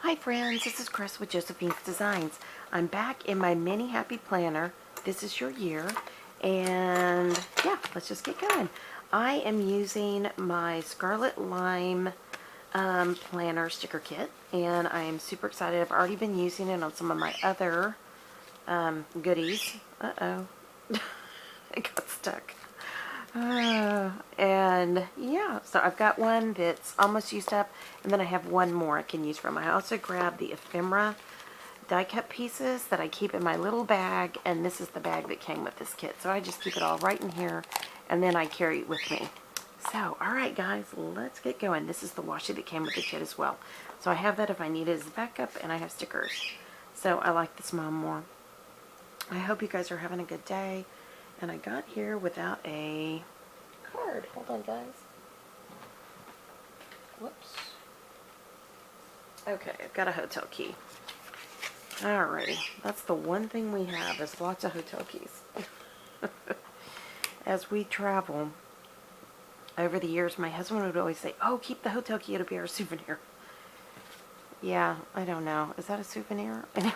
Hi friends, this is Chris with Josephine's Designs. I'm back in my mini happy planner. This is your year, and yeah, let's just get going. I am using my Scarlet Lime planner sticker kit, and I am super excited. I've already been using it on some of my other goodies. Uh-oh, it got stuck. And yeah, so I've got one that's almost used up, and then I have one more I can use from. I also grabbed the ephemera die cut pieces that I keep in my little bag, and this is the bag that came with this kit. So I just keep it all right in here, and then I carry it with me. So, alright guys, let's get going. This is the washi that came with the kit as well. So I have that if I need it as a backup, and I have stickers. So I like this mom more. I hope you guys are having a good day. And I got here without a card. Hold on, guys. Whoops. Okay, I've got a hotel key. Alrighty. That's the one thing we have, is lots of hotel keys. As we travel, over the years, my husband would always say, oh, keep the hotel key, it'll be our souvenir. Yeah, I don't know. Is that a souvenir? Anyways.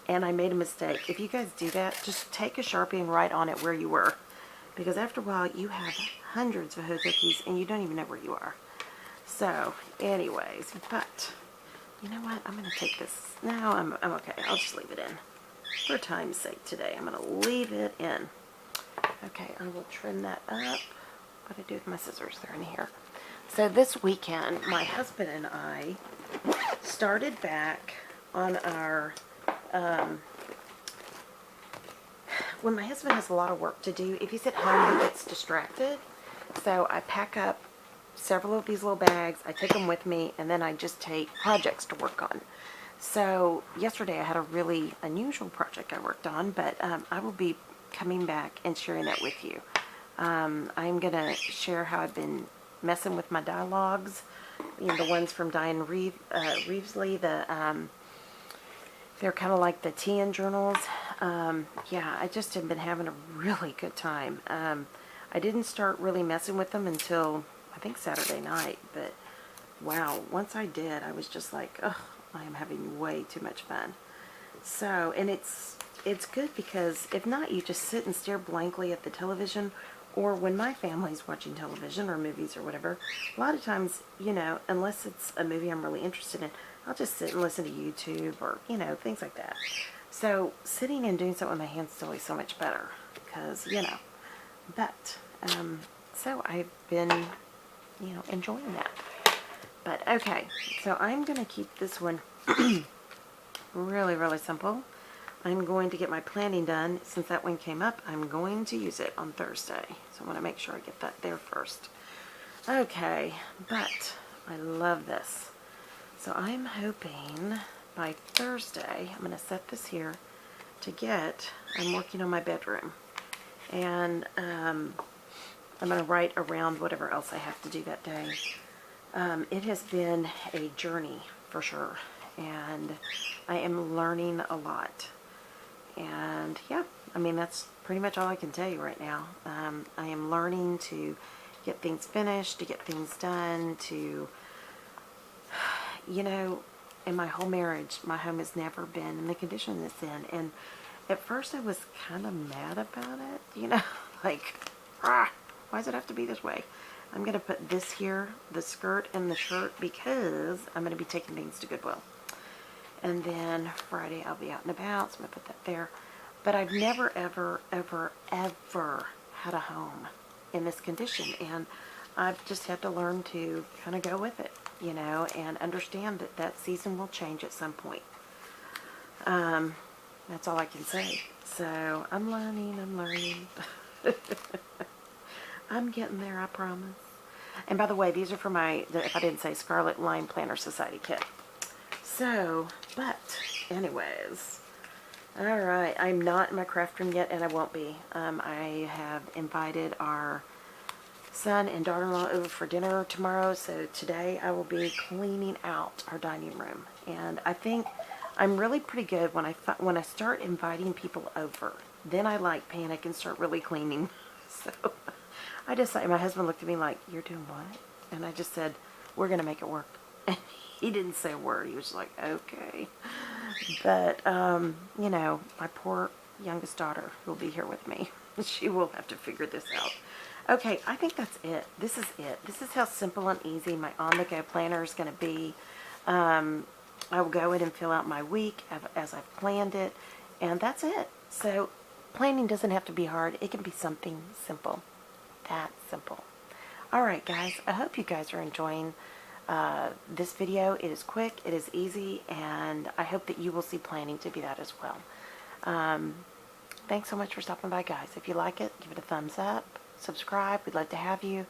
And I made a mistake. If you guys do that, just take a Sharpie and write on it where you were. Because after a while, you have hundreds of hotel keys and you don't even know where you are. So, anyways, but, you know what? I'm going to take this. No, I'm okay. I'll just leave it in. For time's sake today, I'm going to leave it in. Okay, I will trim that up. What do I do with my scissors? They're in here. So this weekend, my husband and I started back on our... when my husband has a lot of work to do, if he's at home, he gets distracted. So I pack up several of these little bags, I take them with me, and then I just take projects to work on. So yesterday I had a really unusual project I worked on, but I will be coming back and sharing that with you. I'm going to share how I've been messing with my dialogues, you know, the ones from Diane Reevesley, they're kind of like the TN journals. Yeah, I just have been having a really good time. I didn't start really messing with them until, I think, Saturday night. But, wow, once I did, I was just like, ugh, I am having way too much fun. So, and it's good because, if not, you just sit and stare blankly at the television. Or when my family's watching television or movies or whatever, a lot of times, you know, unless it's a movie I'm really interested in, I'll just sit and listen to YouTube or, you know, things like that. So, sitting and doing something with my hands is always so much better because, you know, but, so I've been, you know, enjoying that. But, okay, so I'm going to keep this one really, really simple. I'm going to get my planning done. Since that one came up, I'm going to use it on Thursday. So, I want to make sure I get that there first. Okay, but I love this. So I'm hoping by Thursday, I'm going to set this here to get, I'm working on my bedroom. And I'm going to write around whatever else I have to do that day. It has been a journey for sure. And I am learning a lot. And yeah, I mean, that's pretty much all I can tell you right now. I am learning to get things finished, to get things done, to... You know, in my whole marriage, my home has never been in the condition it's in. And at first I was kind of mad about it, you know, like, why does it have to be this way? I'm going to put this here, the skirt and the shirt, because I'm going to be taking things to Goodwill. And then Friday I'll be out and about, so I'm going to put that there. But I've never, ever, ever, ever had a home in this condition. And I've just had to learn to kind of go with it, you know, and understand that that season will change at some point. That's all I can say. So, I'm learning. I'm getting there, I promise. And by the way, these are for my, if I didn't say, Scarlet Lime Planner Society kit. So, but, anyways, alright, I'm not in my craft room yet, and I won't be. I have invited our son and daughter-in-law over for dinner tomorrow, so today I will be cleaning out our dining room. And I think I'm really pretty good when I start inviting people over. Then I like panic and start really cleaning. So I decided, my husband looked at me like, you're doing what? And I just said, we're going to make it work. And He didn't say a word. He was like, okay. But, you know, my poor youngest daughter who will be here with me, she will have to figure this out. Okay, I think that's it. This is it. This is how simple and easy my on-the-go planner is going to be. I will go in and fill out my week as I've planned it, and that's it. So planning doesn't have to be hard. It can be something simple. That simple. Alright guys, I hope you guys are enjoying this video. It is quick, it is easy, and I hope that you will see planning to be that as well. Thanks so much for stopping by, guys. If you like it, give it a thumbs up, subscribe. We'd love to have you.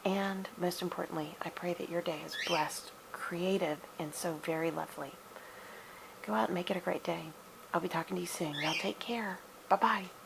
And most importantly, I pray that your day is blessed, creative, and so very lovely. Go out and make it a great day. I'll be talking to you soon. Y'all take care. Bye-bye.